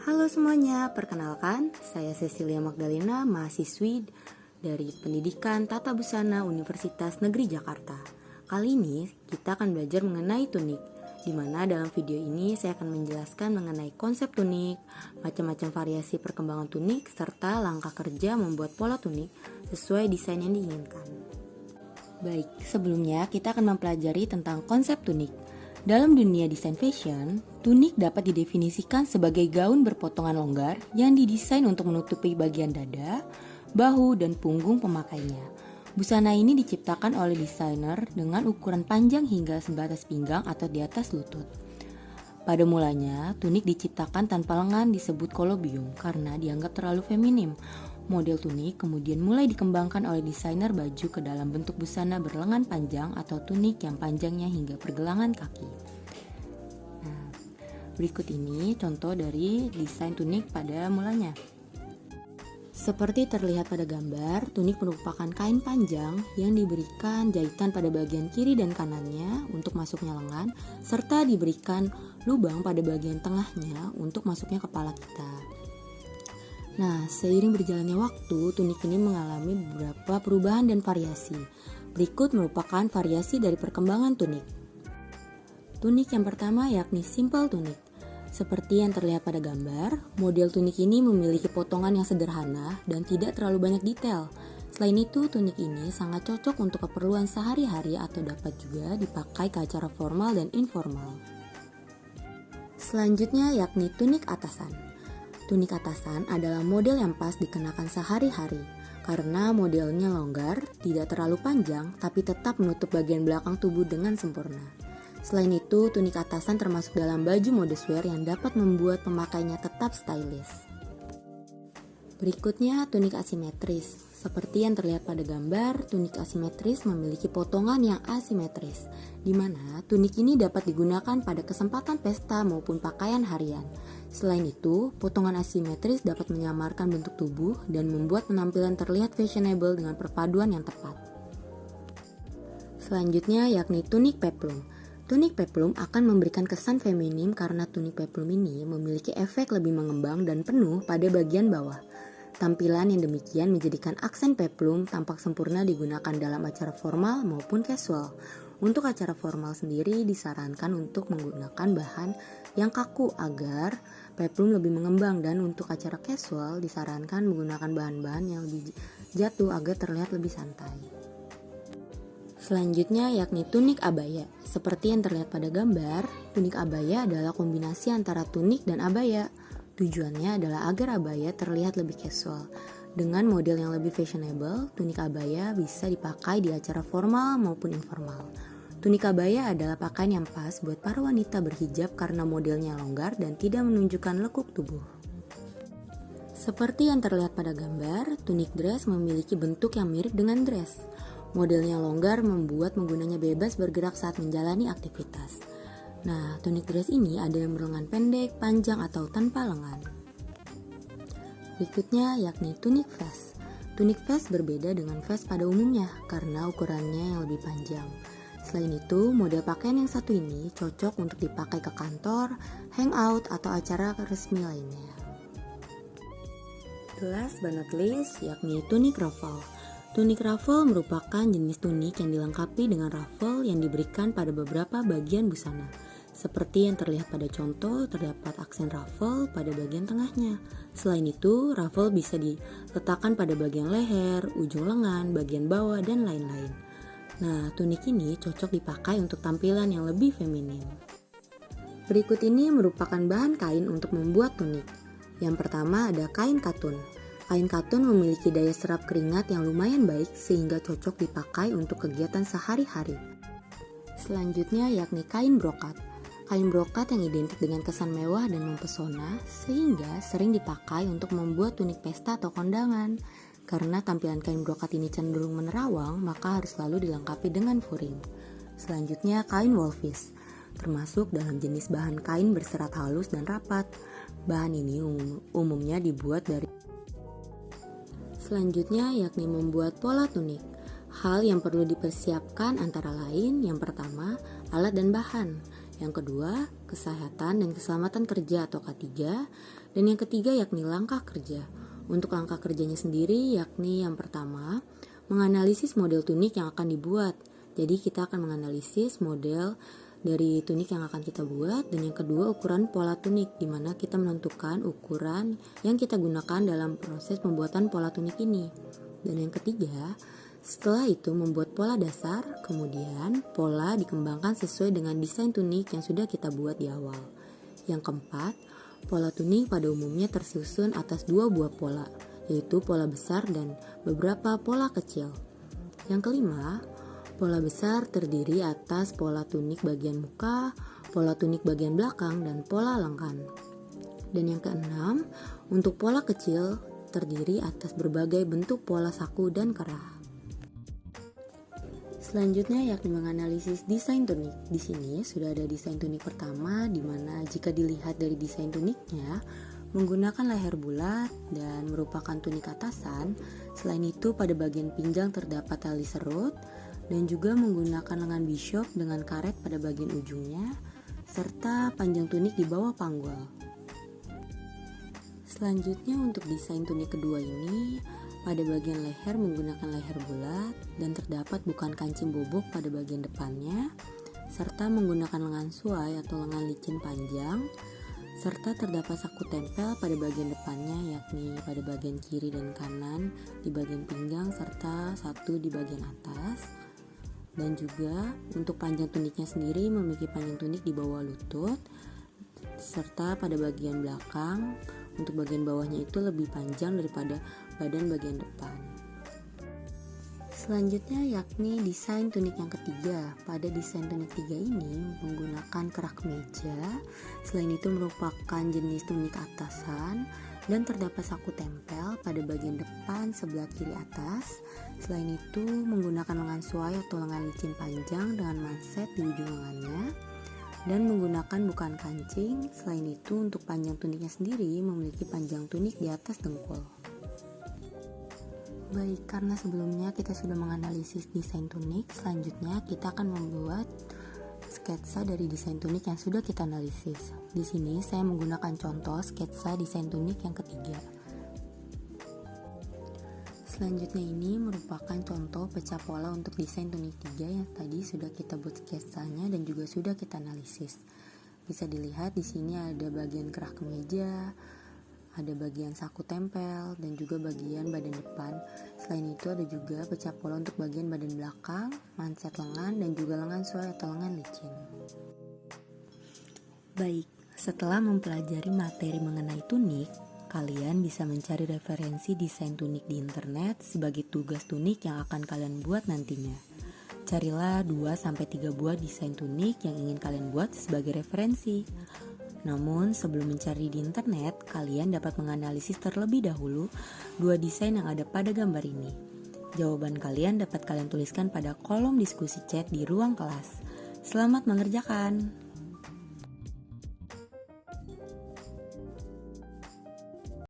Halo semuanya, perkenalkan saya Cecilia Magdalena, mahasiswi dari Pendidikan Tata Busana Universitas Negeri Jakarta. Kali ini kita akan belajar mengenai tunik, di mana dalam video ini saya akan menjelaskan mengenai konsep tunik, macam-macam variasi perkembangan tunik, serta langkah kerja membuat pola tunik sesuai desain yang diinginkan. Baik, sebelumnya kita akan mempelajari tentang konsep tunik. Dalam dunia desain fashion, tunik dapat didefinisikan sebagai gaun berpotongan longgar yang didesain untuk menutupi bagian dada, bahu, dan punggung pemakainya. Busana ini diciptakan oleh desainer dengan ukuran panjang hingga sebatas pinggang atau di atas lutut. Pada mulanya, tunik diciptakan tanpa lengan disebut kolobium karena dianggap terlalu feminim. Model tunik kemudian mulai dikembangkan oleh desainer baju ke dalam bentuk busana berlengan panjang atau tunik yang panjangnya hingga pergelangan kaki. Nah, berikut ini contoh dari desain tunik pada mulanya. Seperti terlihat pada gambar, tunik merupakan kain panjang yang diberikan jahitan pada bagian kiri dan kanannya untuk masuknya lengan, serta diberikan lubang pada bagian tengahnya untuk masuknya kepala kita. Nah, seiring berjalannya waktu, tunik ini mengalami beberapa perubahan dan variasi. Berikut merupakan variasi dari perkembangan tunik. Tunik yang pertama yakni simple tunik. Seperti yang terlihat pada gambar, model tunik ini memiliki potongan yang sederhana dan tidak terlalu banyak detail. Selain itu, tunik ini sangat cocok untuk keperluan sehari-hari atau dapat juga dipakai ke acara formal dan informal. Selanjutnya yakni tunik atasan. Tunik atasan adalah model yang pas dikenakan sehari-hari karena modelnya longgar, tidak terlalu panjang, tapi tetap menutup bagian belakang tubuh dengan sempurna. Selain itu, tunik atasan termasuk dalam baju modeswear yang dapat membuat pemakainya tetap stylish. Berikutnya, tunik asimetris. Seperti yang terlihat pada gambar, tunik asimetris memiliki potongan yang asimetris, di mana tunik ini dapat digunakan pada kesempatan pesta maupun pakaian harian. Selain itu, potongan asimetris dapat menyamarkan bentuk tubuh dan membuat penampilan terlihat fashionable dengan perpaduan yang tepat. Selanjutnya yakni tunik peplum. Tunik peplum akan memberikan kesan feminim karena tunik peplum ini memiliki efek lebih mengembang dan penuh pada bagian bawah. Tampilan yang demikian menjadikan aksen peplum tampak sempurna digunakan dalam acara formal maupun casual. Untuk acara formal sendiri disarankan untuk menggunakan bahan yang kaku agar peplum lebih mengembang, dan untuk acara casual disarankan menggunakan bahan-bahan yang lebih jatuh agar terlihat lebih santai. Selanjutnya yakni tunik abaya. Seperti yang terlihat pada gambar, tunik abaya adalah kombinasi antara tunik dan abaya. Tujuannya adalah agar abaya terlihat lebih casual. Dengan model yang lebih fashionable, tunik abaya bisa dipakai di acara formal maupun informal. Tunik abaya adalah pakaian yang pas buat para wanita berhijab karena modelnya longgar dan tidak menunjukkan lekuk tubuh. Seperti yang terlihat pada gambar, tunik dress memiliki bentuk yang mirip dengan dress. Modelnya longgar membuat penggunanya bebas bergerak saat menjalani aktivitas. Nah, tunik dress ini ada yang berlengan pendek, panjang, atau tanpa lengan. Berikutnya yakni tunik vest. Tunik vest berbeda dengan vest pada umumnya karena ukurannya yang lebih panjang. Selain itu, model pakaian yang satu ini cocok untuk dipakai ke kantor, hangout, atau acara resmi lainnya. Last but not least yakni tunik ruffle. Tunik ruffle merupakan jenis tunik yang dilengkapi dengan ruffle yang diberikan pada beberapa bagian busana. Seperti yang terlihat pada contoh, terdapat aksen ruffle pada bagian tengahnya. Selain itu, ruffle bisa diletakkan pada bagian leher, ujung lengan, bagian bawah, dan lain-lain. Nah, tunik ini cocok dipakai untuk tampilan yang lebih feminim. Berikut ini merupakan bahan kain untuk membuat tunik. Yang pertama ada kain katun. Kain katun memiliki daya serap keringat yang lumayan baik sehingga cocok dipakai untuk kegiatan sehari-hari. Selanjutnya yakni kain brokat. Kain brokat yang identik dengan kesan mewah dan mempesona sehingga sering dipakai untuk membuat tunik pesta atau kondangan. Karena tampilan kain brokat ini cenderung menerawang, maka harus selalu dilengkapi dengan furing. Selanjutnya kain wolfish, termasuk dalam jenis bahan kain berserat halus dan rapat. Bahan ini umumnya dibuat dari. Selanjutnya yakni membuat pola tunik. Hal yang perlu dipersiapkan antara lain yang pertama, alat dan bahan. Yang kedua, kesehatan dan keselamatan kerja atau K3. Dan yang ketiga yakni langkah kerja. Untuk langkah kerjanya sendiri yakni yang pertama, menganalisis model tunik yang akan dibuat. Jadi kita akan menganalisis model dari tunik yang akan kita buat. Dan yang kedua, ukuran pola tunik, di mana kita menentukan ukuran yang kita gunakan dalam proses pembuatan pola tunik ini. Dan yang ketiga, setelah itu membuat pola dasar, kemudian pola dikembangkan sesuai dengan desain tunik yang sudah kita buat di awal. Yang keempat, pola tunik pada umumnya tersusun atas 2 buah pola, yaitu pola besar dan beberapa pola kecil. Yang kelima, pola besar terdiri atas pola tunik bagian muka, pola tunik bagian belakang, dan pola lengan. Dan yang keenam, untuk pola kecil terdiri atas berbagai bentuk pola saku dan kerah. Selanjutnya yakni menganalisis desain tunik. Di sini sudah ada desain tunik pertama, di mana jika dilihat dari desain tuniknya menggunakan leher bulat dan merupakan tunik atasan. Selain itu pada bagian pinggang terdapat tali serut dan juga menggunakan lengan bishop dengan karet pada bagian ujungnya, serta panjang tunik di bawah panggul. Selanjutnya untuk desain tunik kedua ini, pada bagian leher menggunakan leher bulat dan terdapat bukan kancing bobok pada bagian depannya, serta menggunakan lengan suai atau lengan licin panjang, serta terdapat saku tempel pada bagian depannya yakni pada bagian kiri dan kanan di bagian pinggang serta satu di bagian atas. Dan juga untuk panjang tuniknya sendiri memiliki panjang tunik di bawah lutut, serta pada bagian belakang untuk bagian bawahnya itu lebih panjang daripada badan bagian depan. Selanjutnya yakni desain tunik yang ketiga. Pada desain tunik 3 ini menggunakan kerah kemeja. Selain itu merupakan jenis tunik atasan dan terdapat saku tempel pada bagian depan sebelah kiri atas. Selain itu menggunakan lengan suai atau lengan licin panjang dengan manset di ujung lengannya dan menggunakan bukan kancing. Selain itu untuk panjang tuniknya sendiri memiliki panjang tunik di atas dengkul. Baik, karena sebelumnya kita sudah menganalisis desain tunik, selanjutnya kita akan membuat sketsa dari desain tunik yang sudah kita analisis. Di sini saya menggunakan contoh sketsa desain tunik yang ketiga. Selanjutnya ini merupakan contoh pecah pola untuk desain tunik 3 yang tadi sudah kita buat sketsanya dan juga sudah kita analisis. Bisa dilihat di sini ada bagian kerah kemeja, ada bagian saku tempel, dan juga bagian badan depan. Selain itu ada juga pecah pola untuk bagian badan belakang, manset lengan, dan juga lengan suai atau lengan licin. Baik, setelah mempelajari materi mengenai tunik, kalian bisa mencari referensi desain tunik di internet sebagai tugas tunik yang akan kalian buat nantinya. Carilah 2-3 buah desain tunik yang ingin kalian buat sebagai referensi. Namun sebelum mencari di internet, kalian dapat menganalisis terlebih dahulu 2 desain yang ada pada gambar ini. Jawaban kalian dapat kalian tuliskan pada kolom diskusi chat di ruang kelas. Selamat mengerjakan!